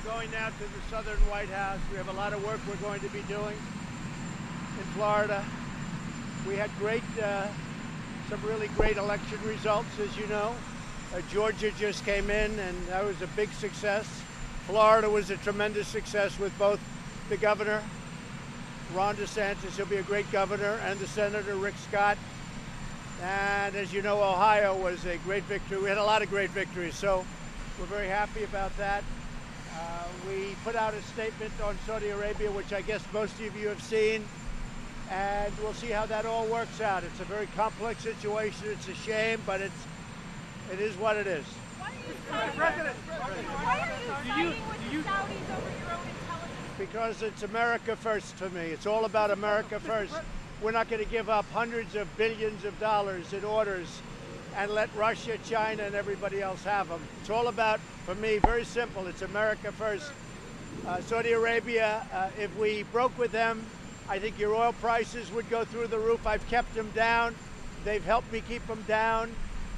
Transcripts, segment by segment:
going now to the southern White House. We have a lot of work we're going to be doing in Florida. We had some really great election results, as you know. Georgia just came in, and that was a big success. Florida was a tremendous success with both the governor, Ron DeSantis, he'll be a great governor, and the Senator Rick Scott. And as you know, Ohio was a great victory. We had a lot of great victories, so we're very happy about that. We put out a statement on Saudi Arabia, which I guess most of you have seen, and we'll see how that all works out. It's a very complex situation. It's a shame, but it is what it is. Why are you siding with the Saudis over your own intelligence? Because it's America first for me. It's all about America first. We're not going to give up hundreds of billions of dollars in orders and let Russia, China, and everybody else have them. It's all about, for me, very simple. It's America first. Saudi Arabia, if we broke with them, I think your oil prices would go through the roof. I've kept them down. They've helped me keep them down.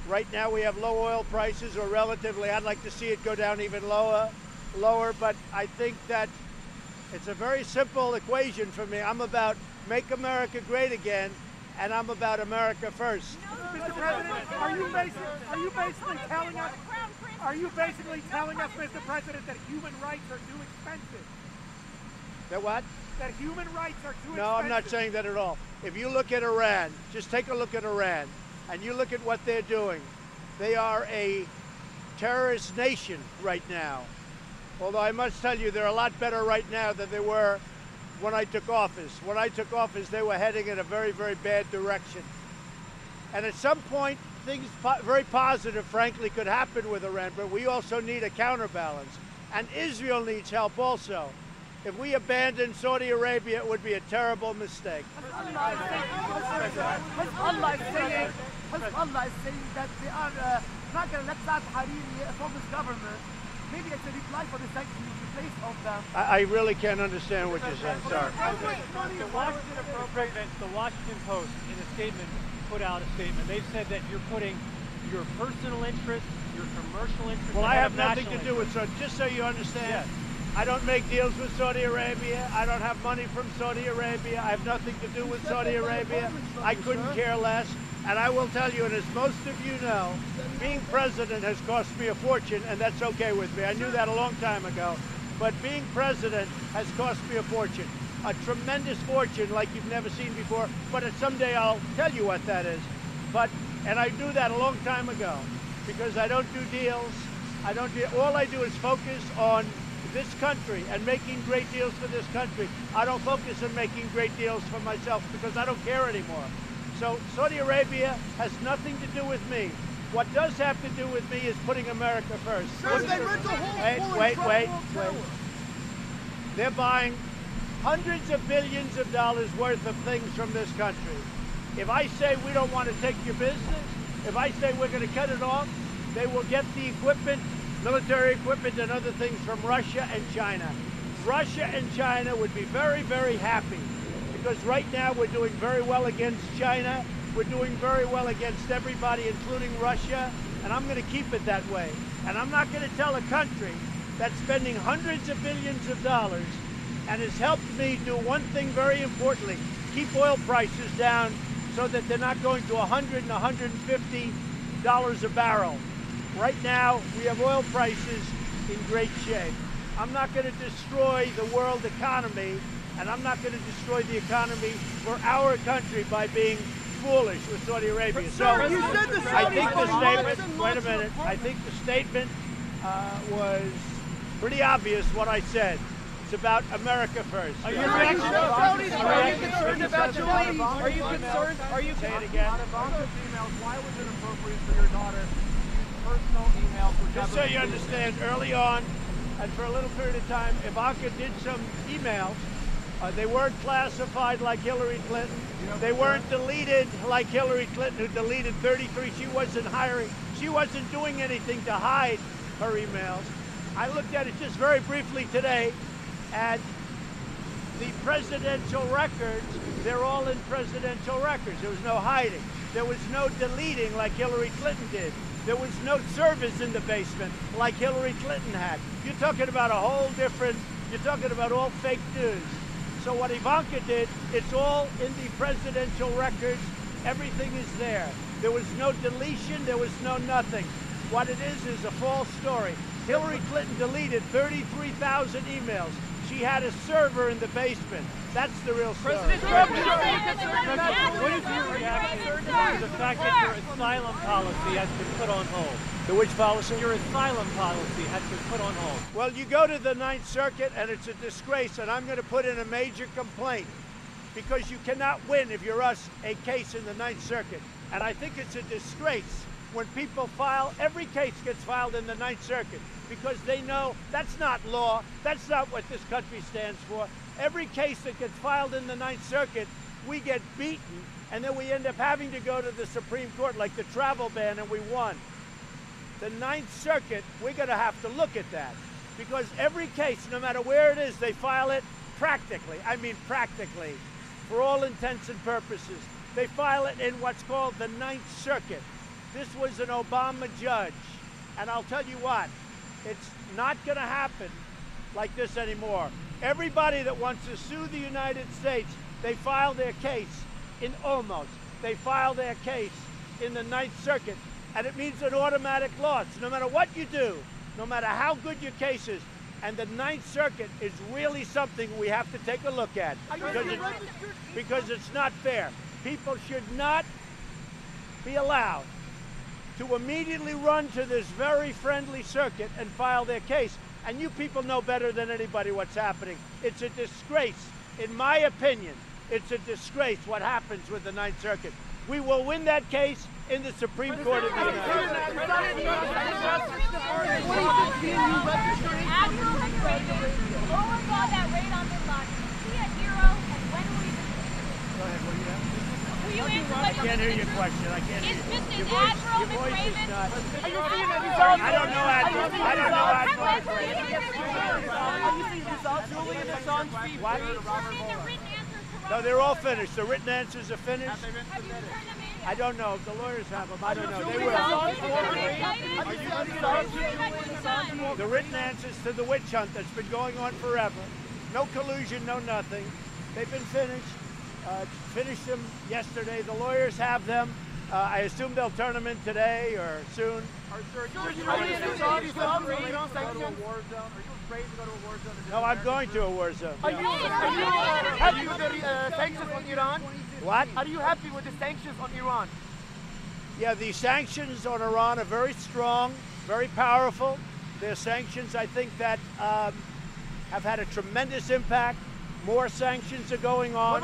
Right now we have low oil prices, or relatively. I'd like to see it go down even lower, but I think that it's a very simple equation for me. I'm about make America great again, and I'm about America first. Mr. President, are you basically telling us, Mr. President, that human rights are too expensive? That what? That human rights are too expensive? No, I'm not saying that at all. If you look at Iran, just take a look at Iran, and you look at what they're doing. They are a terrorist nation right now. Although I must tell you, they're a lot better right now than they were when I took office. When I took office, they were heading in a very, very bad direction. And at some point, things very positive, frankly, could happen with Iran, but we also need a counterbalance. And Israel needs help also. If we abandon Saudi Arabia, it would be a terrible mistake. Allah is saying that they are not going to let Saad Hariri form his government. Maybe it's a reply for the sanctions you placed on them. I really can't understand what you're saying. Sorry. The Washington Post, in a statement, put out a statement. They've said that you're putting your personal interests, your commercial interests. Well, I have nothing to do with Saudi. Just so you understand, yes. I don't make deals with Saudi Arabia. I don't have money from Saudi Arabia. I have nothing to do with Saudi Arabia. I couldn't care less. And I will tell you, and as most of you know, being president has cost me a fortune, and that's okay with me. I knew that a long time ago. But being president has cost me a fortune. A tremendous fortune like you've never seen before. But someday I'll tell you what that is. And I knew that a long time ago, because I don't do deals. All I do is focus on this country and making great deals for this country. I don't focus on making great deals for myself because I don't care anymore. So Saudi Arabia has nothing to do with me. What does have to do with me is putting America first. Wait. They're buying hundreds of billions of dollars worth of things from this country. If I say we don't want to take your business, if I say we're going to cut it off, they will get the equipment, military equipment and other things from Russia and China. Russia and China would be very, very happy, because right now we're doing very well against China. We're doing very well against everybody, including Russia, and I'm going to keep it that way. And I'm not going to tell a country that's spending hundreds of billions of dollars and has helped me do one thing very importantly, keep oil prices down so that they're not going to $100 and $150 a barrel. Right now, we have oil prices in great shape. I'm not going to destroy the world economy, and I'm not going to destroy the economy for our country by being foolish with Saudi Arabia. So I think the statement, wait a minute, I think the statement was pretty obvious what I said. It's about America first. Are you concerned about Saudi? Are you concerned? Are you say it again? Why was it appropriate for your daughter personal email for just so you understand, early on, and for a little period of time, Ivanka did some emails. They weren't classified like Hillary Clinton. They weren't deleted like Hillary Clinton, who deleted 33. She wasn't doing anything to hide her emails. I looked at it just very briefly today, and the presidential records, they're all in presidential records. There was no hiding. There was no deleting like Hillary Clinton did. There was no servers in the basement like Hillary Clinton had. You're talking about a whole different, you're talking about all fake news. So what Ivanka did, it's all in the presidential records. Everything is there. There was no deletion, there was no nothing. What it is a false story. Hillary Clinton deleted 33,000 emails. She had a server in the basement. That's the real story. What is your reaction to the fact that your asylum policy has been put on hold? The which policy? Your asylum policy has been put on hold. Well, you go to the Ninth Circuit and it's a disgrace, and I'm going to put in a major complaint because you cannot win, if you're us, a case in the Ninth Circuit. And I think it's a disgrace when people file, every case gets filed in the Ninth Circuit because they know that's not law, that's not what this country stands for. Every case that gets filed in the Ninth Circuit, we get beaten, and then we end up having to go to the Supreme Court, like the travel ban, and we won. The Ninth Circuit, we're going to have to look at that because every case, no matter where it is, they file it practically. I mean practically, for all intents and purposes. They file it in what's called the Ninth Circuit. This was an Obama judge, and I'll tell you what, it's not going to happen like this anymore. Everybody that wants to sue the United States, they file their case in almost. They file their case in the Ninth Circuit, and it means an automatic loss. No matter what you do, no matter how good your case is, and the Ninth Circuit is really something we have to take a look at because it's not fair. People should not be allowed to immediately run to this very friendly circuit and file their case. And you people know better than anybody what's happening. It's a disgrace. In my opinion, it's a disgrace what happens with the Ninth Circuit. We will win that case in the Supreme Court of the United States. Admiral Reagan oversaw that raid on Bin Laden. Is he a hero? And when will he be? Go ahead, what do you have? Will you answer what I can't hear your question. I can't hear Is you. Mrs. Your voice Admiral is McRaven? not. Are you seeing the results? I don't know Admiral. I don't know Admiral. Are you seeing the results? Julian Assange be What? Did you turn in the written answers to No, Robert they're all Mueller? finished. The written answers are finished. Have you turned them in? I don't know. If the lawyers have them, I don't know. They will. The written answers to the witch hunt that's been going on forever. No collusion, no nothing. They've been finished. Finished them yesterday. The lawyers have them. I assume they'll turn them in today or soon. No, I'm going to a war zone. Are you happy with the sanctions on Iran? What? Are you happy with the sanctions on Iran? Yeah, the sanctions on Iran are very strong, very powerful. They're sanctions, I think, that have had a tremendous impact. More sanctions are going on.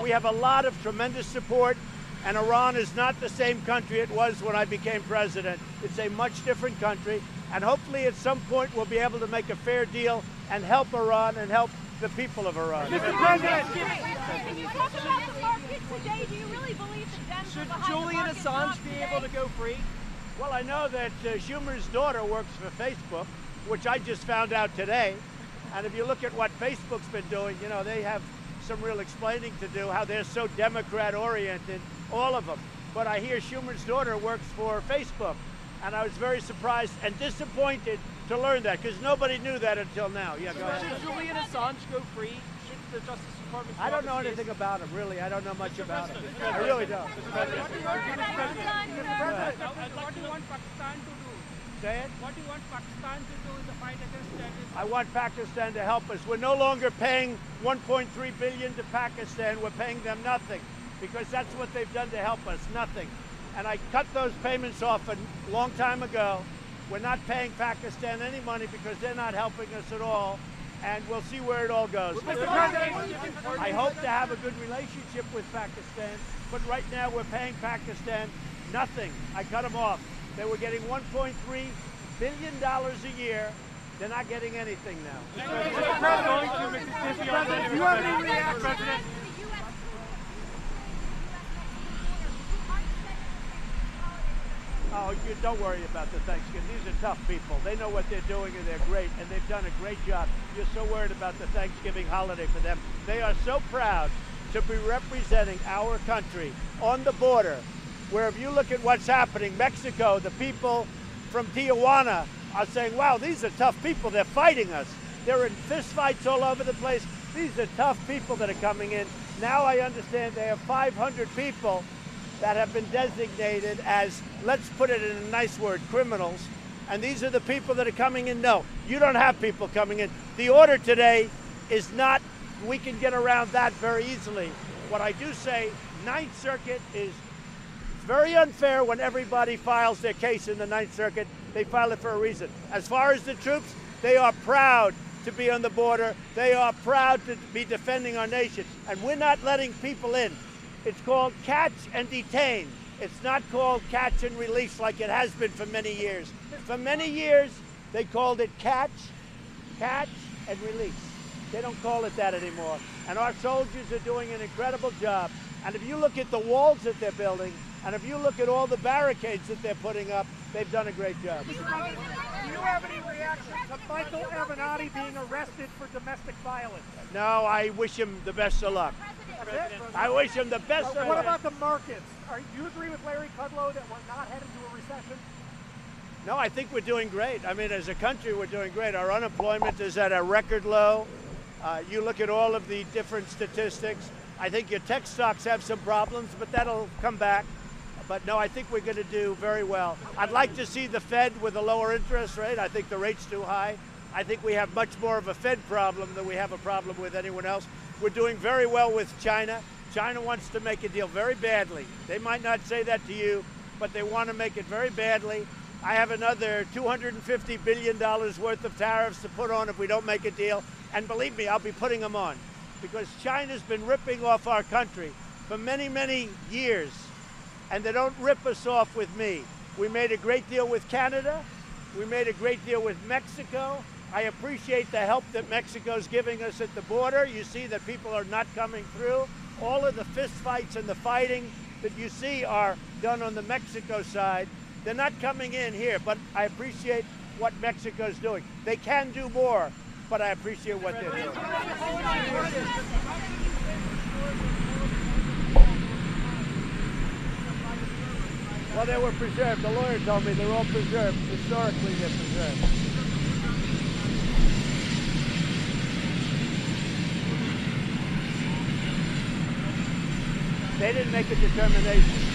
We have a lot of tremendous support, and Iran is not the same country it was when I became president. It's a much different country, and hopefully at some point we'll be able to make a fair deal and help Iran and help the people of Iran. Mr. President, can you talk about the market today? Do you really believe the Dems Should are behind Julian the market Assange drop be today? able to go free? Well, I know that Schumer's daughter works for Facebook, which I just found out today. And if you look at what Facebook's been doing, you know, they have some real explaining to do, how they're so Democrat-oriented, all of them. But I hear Schumer's daughter works for Facebook. And I was very surprised and disappointed to learn that, because nobody knew that until now. Yeah, go ahead. Should Julian Assange go free? Should the Justice Department... I don't know anything about him, really. I don't know much about him. I really don't. What do you want Pakistan to do? Say it? What do you want Pakistan to do in the fight against terrorism? I want Pakistan to help us. We're no longer paying $1.3 billion to Pakistan. We're paying them nothing, because that's what they've done to help us, nothing. And I cut those payments off a long time ago. We're not paying Pakistan any money because they're not helping us at all. And we'll see where it all goes. I hope to have a good relationship with Pakistan, but right now we're paying Pakistan nothing. I cut them off. They were getting $1.3 billion a year. They're not getting anything now. Do you have any reaction? Oh, you don't worry about the Thanksgiving. These are tough people. They know what they're doing, and they're great, and they've done a great job. You're so worried about the Thanksgiving holiday for them. They are so proud to be representing our country on the border where if you look at what's happening, Mexico, the people from Tijuana are saying, wow, these are tough people. They're fighting us. They're in fistfights all over the place. These are tough people that are coming in. Now I understand they have 500 people that have been designated as, let's put it in a nice word, criminals. And these are the people that are coming in. No, you don't have people coming in. The order today is not, we can get around that very easily. What I do say, Ninth Circuit is very unfair when everybody files their case in the Ninth Circuit. They file it for a reason. As far as the troops, they are proud to be on the border. They are proud to be defending our nation. And we're not letting people in. It's called catch and detain. It's not called catch and release like it has been for many years. For many years, they called it catch and release. They don't call it that anymore. And our soldiers are doing an incredible job. And if you look at the walls that they're building, and if you look at all the barricades that they're putting up, they've done a great job. Do you have any reaction to Michael Avenatti being arrested for domestic violence? No, I wish him the best of luck. I wish him the best of luck. What about the markets? Do you agree with Larry Kudlow that we're not heading to a recession? No, I think we're doing great. I mean, as a country, we're doing great. Our unemployment is at a record low. You look at all of the different statistics. I think your tech stocks have some problems, but that'll come back. But no, I think we're going to do very well. I'd like to see the Fed with a lower interest rate. I think the rate's too high. I think we have much more of a Fed problem than we have a problem with anyone else. We're doing very well with China. China wants to make a deal very badly. They might not say that to you, but they want to make it very badly. I have another $250 billion worth of tariffs to put on if we don't make a deal. And believe me, I'll be putting them on because China's been ripping off our country for many, many years. And they don't rip us off with me. We made a great deal with Canada. We made a great deal with Mexico. I appreciate the help that Mexico's giving us at the border. You see that people are not coming through. All of the fist fights and the fighting that you see are done on the Mexico side. They're not coming in here, but I appreciate what Mexico's doing. They can do more, but I appreciate what they're doing. Well, they were preserved. The lawyer told me they're all preserved. Historically, they're preserved. They didn't make a determination.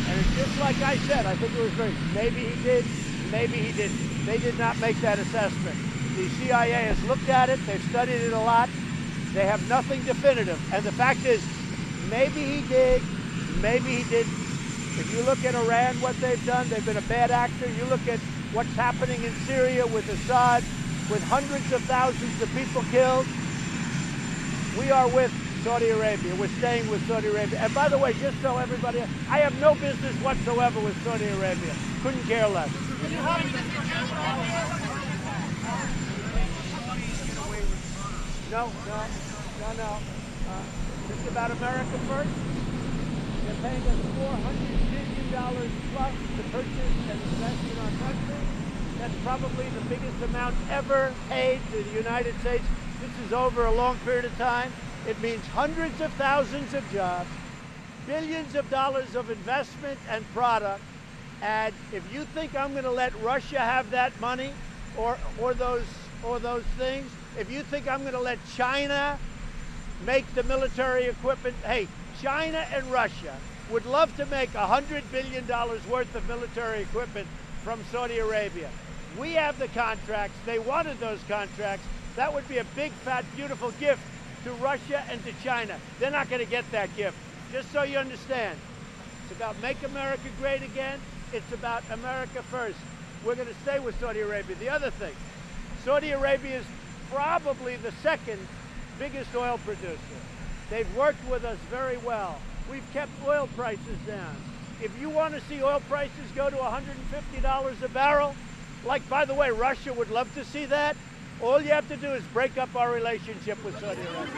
And it's just like I said, I think it was great. Maybe he did, maybe he didn't. They did not make that assessment. The CIA has looked at it. They've studied it a lot. They have nothing definitive. And the fact is, maybe he did, maybe he didn't. If you look at Iran, what they've done, they've been a bad actor. You look at what's happening in Syria with Assad, with hundreds of thousands of people killed. We are with Saudi Arabia. We're staying with Saudi Arabia. And by the way, just so everybody, I have no business whatsoever with Saudi Arabia. Couldn't care less. No. This is about America first. They're paying us $400 billion plus to purchase and invest in our country. That's probably the biggest amount ever paid to the United States. This is over a long period of time. It means hundreds of thousands of jobs, billions of dollars of investment and product. And if you think I'm going to let Russia have that money or those things, if you think I'm going to let China make the military equipment, hey, China and Russia would love to make $100 billion worth of military equipment from Saudi Arabia. We have the contracts. They wanted those contracts. That would be a big, fat, beautiful gift to Russia and to China. They're not going to get that gift, just so you understand. It's about make America great again. It's about America first. We're going to stay with Saudi Arabia. The other thing, Saudi Arabia is probably the second biggest oil producer. They've worked with us very well. We've kept oil prices down. If you want to see oil prices go to $150 a barrel, like, by the way, Russia would love to see that, all you have to do is break up our relationship with Saudi Arabia.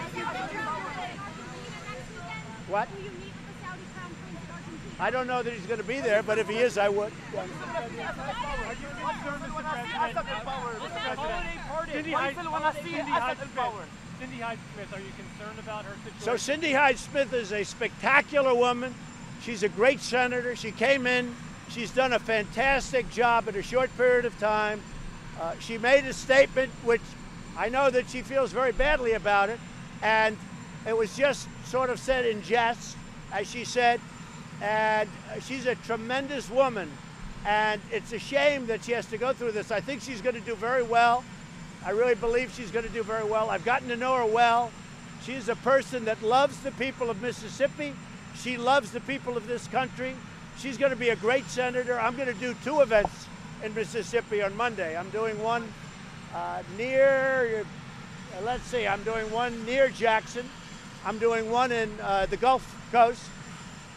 What? I don't know that he's going to be there, but if he is, I would. Cindy Hyde-Smith, are you concerned about her situation? So Cindy Hyde-Smith is a spectacular woman. She's a great senator. She came in. She's done a fantastic job in a short period of time. She made a statement, which I know that she feels very badly about it, and it was just sort of said in jest, as she said, and she's a tremendous woman, and it's a shame that she has to go through this. I think she's going to do very well. I really believe she's going to do very well. I've gotten to know her well. She's a person that loves the people of Mississippi. She loves the people of this country. She's going to be a great senator. I'm going to do 2 events in Mississippi on Monday. I'm doing one near, let's see, I'm doing one near Jackson. I'm doing one in the Gulf Coast,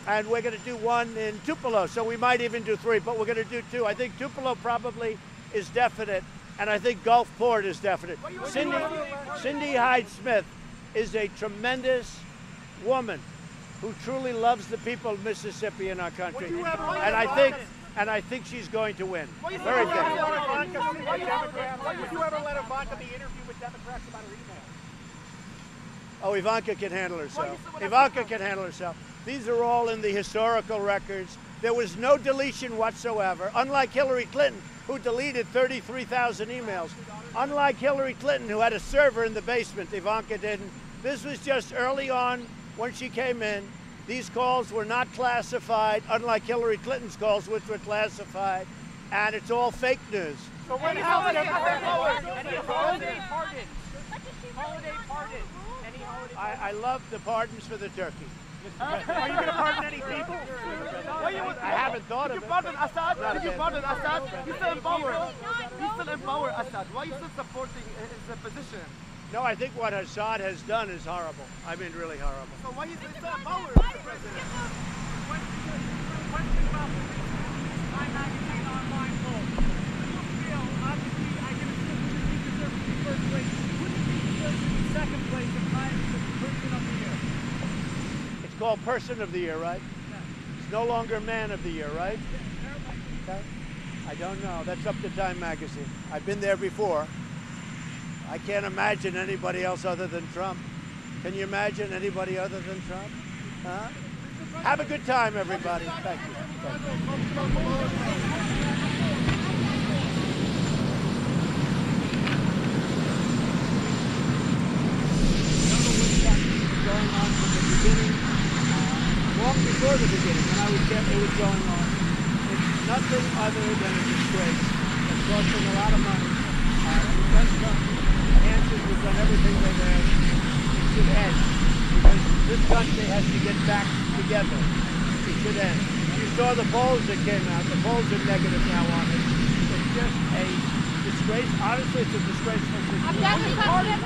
and we're going to do one in Tupelo. So we might even do 3, but we're going to do 2. I think Tupelo probably is definite, and I think Gulfport is definite. Cindy Hyde-Smith is a tremendous woman who truly loves the people of Mississippi and our country, and I think she's going to win. Very good. Would you ever let Ivanka be interviewed with Democrats about her email? Oh, Ivanka can handle herself. Ivanka can handle herself. These are all in the historical records. There was no deletion whatsoever, unlike Hillary Clinton, who deleted 33,000 emails. Unlike Hillary Clinton, who had a server in the basement, Ivanka didn't. This was just early on when she came in. These calls were not classified, unlike Hillary Clinton's calls, which were classified, and it's all fake news. So when Any holiday pardons? I love the pardons for the turkey. Are you going to pardon any people? I haven't thought of it. Did you pardon Assad? Not Did you yet. pardon Assad? You still empower. Not You still knowing empower who- Assad. Why are you still supporting his position? No, I think what Assad has done is horrible. I mean, really horrible. So why are you still empower Why Mr. did President? you give up? Question about the Time Magazine online poll. You feel, obviously, I can assume that you deserve to be first place. Wouldn't you deserve to be second place in Times Person of the Year? It's called Person of the Year, right? It's no longer Man of the Year, right? Okay. I don't know. That's up to Time Magazine. I've been there before. I can't imagine anybody else other than Trump. Can you imagine anybody other than Trump? Huh? Have a good time, everybody. Thank you. Going on from the beginning, long before the beginning, when I was there, it was going on. It's nothing other than a disgrace. It's costing a lot of money. We've done some answers, we've done everything that it should end. Because this country has to get back together. It should end. You saw the polls that came out. The polls are negative now on it. It's just a disgrace. Honestly, it's a disgraceful situation.